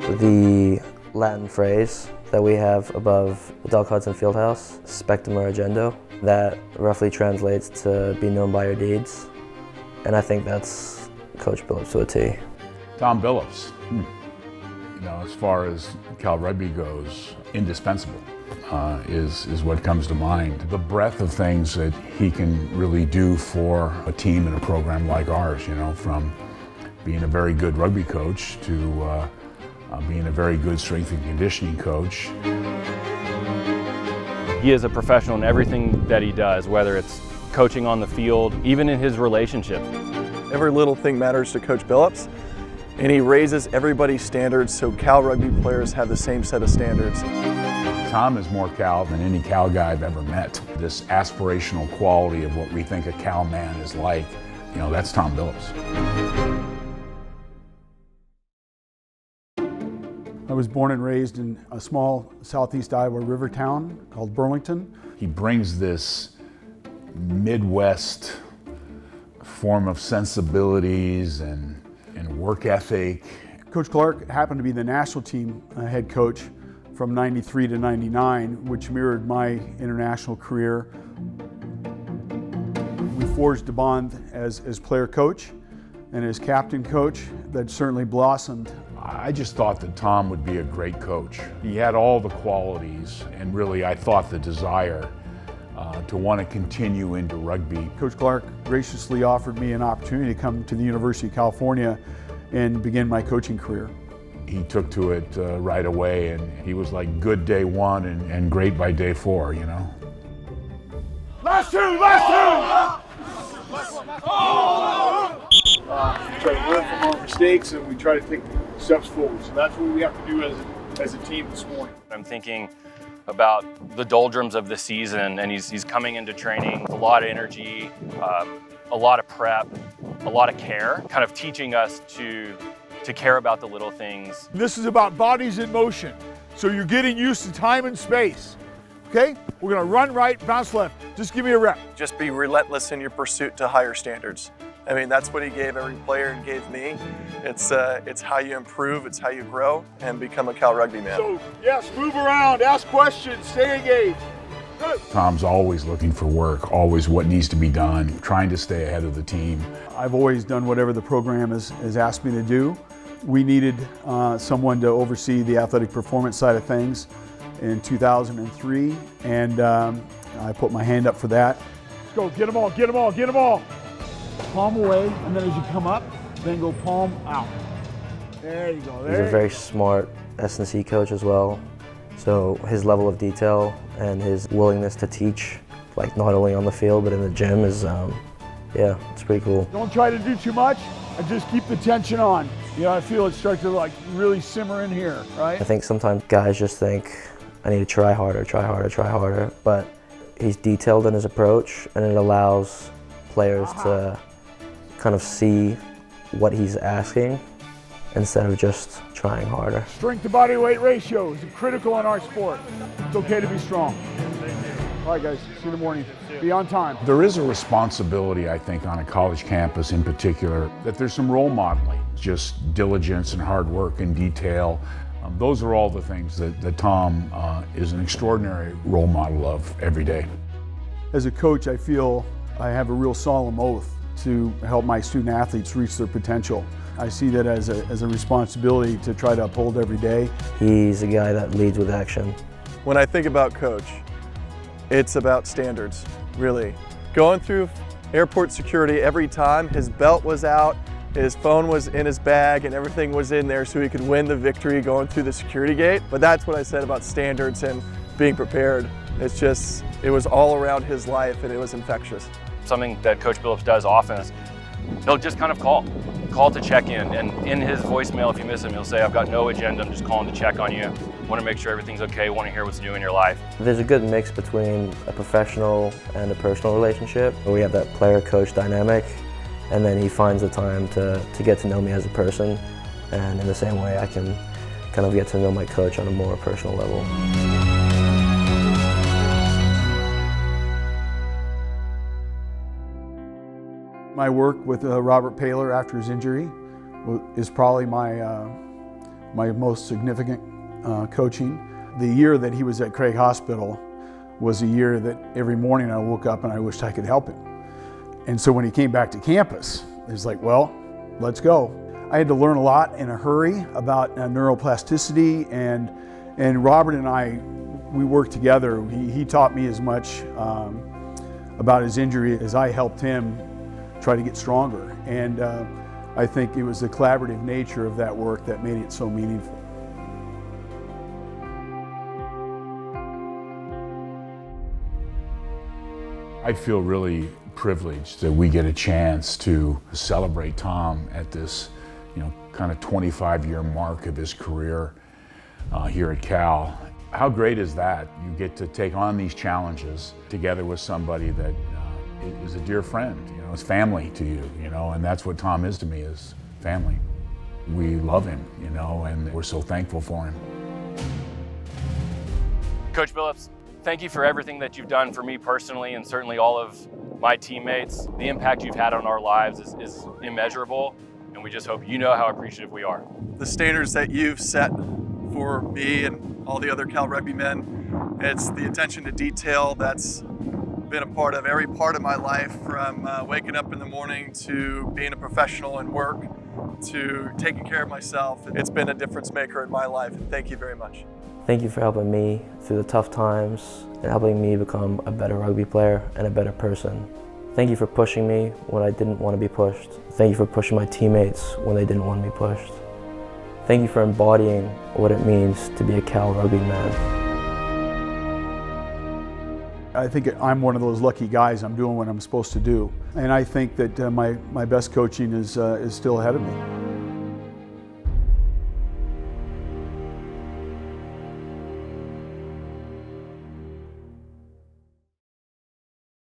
The Latin phrase that we have above the Doc Hudson Fieldhouse, spectum or agendo, that roughly translates to be known by your deeds. And I think that's Coach Billups to a T. Tom Phips, you know, as far as Cal Rugby goes, indispensable is what comes to mind. The breadth of things that he can really do for a team and a program like ours, you know, from being a very good rugby coach to being a very good strength and conditioning coach. He is a professional in everything that he does, whether it's coaching on the field, even in his relationships. Every little thing matters to Coach Billups, and he raises everybody's standards so Cal Rugby players have the same set of standards. Tom is more Cal than any Cal guy I've ever met. This aspirational quality of what we think a Cal man is like, you know, that's Tom Billups. I was born and raised in a small southeast Iowa river town called Burlington. He brings this Midwest form of sensibilities and work ethic. Coach Clark happened to be the national team head coach from '93 to '99, which mirrored my international career. We forged a bond as player coach and as captain coach that certainly blossomed. I just thought that Tom would be a great coach. He had all the qualities and really I thought the desire to want to continue into rugby. Coach Clark graciously offered me an opportunity to come to the University of California and begin my coaching career. He took to it right away and he was like good day one and great by day four, you know. Last two! We try to learn from our mistakes and we try to take steps forward. So that's what we have to do as a team this morning. I'm thinking about the doldrums of the season, and he's coming into training with a lot of energy, a lot of prep, a lot of care, kind of teaching us to care about the little things. This is about bodies in motion. So you're getting used to time and space. Okay? We're gonna run right, bounce left. Just give me a rep. Just be relentless in your pursuit to higher standards. I mean, that's what he gave every player and gave me. It's how you improve, it's how you grow and become a Cal Rugby man. So, yes, move around, ask questions, stay engaged. Good. Tom's always looking for work, always what needs to be done, trying to stay ahead of the team. I've always done whatever the program has asked me to do. We needed someone to oversee the athletic performance side of things in 2003, and I put my hand up for that. Let's go, get them all, get them all, get them all. Palm away, and then as you come up, then go palm out. There you go. He's a very smart S&C coach as well. So his level of detail and his willingness to teach, like not only on the field but in the gym, is yeah, it's pretty cool. Don't try to do too much, and just keep the tension on. You know, I feel it start to like really simmer in here, right? I think sometimes guys just think, I need to try harder, but he's detailed in his approach, and it allows players to kind of see what he's asking instead of just trying harder. Strength to body weight ratio is critical in our sport. It's okay to be strong. All right, guys, see you in the morning. Be on time. There is a responsibility, I think, on a college campus in particular, that there's some role modeling, just diligence and hard work and detail. Those are all the things that Tom is an extraordinary role model of every day. As a coach, I feel I have a real solemn oath to help my student athletes reach their potential. I see that as a responsibility to try to uphold every day. He's a guy that leads with action. When I think about Coach, it's about standards, really. Going through airport security every time, his belt was out, his phone was in his bag, and everything was in there so he could win the victory going through the security gate. But that's what I said about standards and being prepared. It's just, it was all around his life and it was infectious. Something that Coach Billups does often is he'll just kind of call to check in, and in his voicemail, if you miss him, he'll say, I've got no agenda, I'm just calling to check on you. Want to make sure everything's okay, want to hear what's new in your life. There's a good mix between a professional and a personal relationship. We have that player-coach dynamic, and then he finds the time to get to know me as a person, and in the same way I can kind of get to know my coach on a more personal level. My work with Robert Paler after his injury is probably my my most significant coaching. The year that he was at Craig Hospital was a year that every morning I woke up and I wished I could help him. And so when he came back to campus, it was like, well, let's go. I had to learn a lot in a hurry about neuroplasticity, and Robert and I, we worked together. He taught me as much about his injury as I helped him try to get stronger. And I think it was the collaborative nature of that work that made it so meaningful. I feel really privileged that we get a chance to celebrate Tom at this, kind of 25-year mark of his career here at Cal. How great is that? You get to take on these challenges together with somebody that is a dear friend, is family to you, and that's what Tom is to me, is family. We love him, and we're so thankful for him. Coach Billups, thank you for everything that you've done for me personally, and certainly all of my teammates. The impact you've had on our lives is immeasurable, and we just hope you know how appreciative we are. The standards that you've set for me and all the other Cal Rugby men, it's the attention to detail that's been a part of every part of my life, from waking up in the morning to being a professional in work to taking care of myself. It's been a difference maker in my life, and thank you very much. Thank you for helping me through the tough times and helping me become a better rugby player and a better person. Thank you for pushing me when I didn't want to be pushed. Thank you for pushing my teammates when they didn't want to be pushed. Thank you for embodying what it means to be a Cal Rugby man. I think I'm one of those lucky guys. I'm doing what I'm supposed to do. And I think that my best coaching is still ahead of me.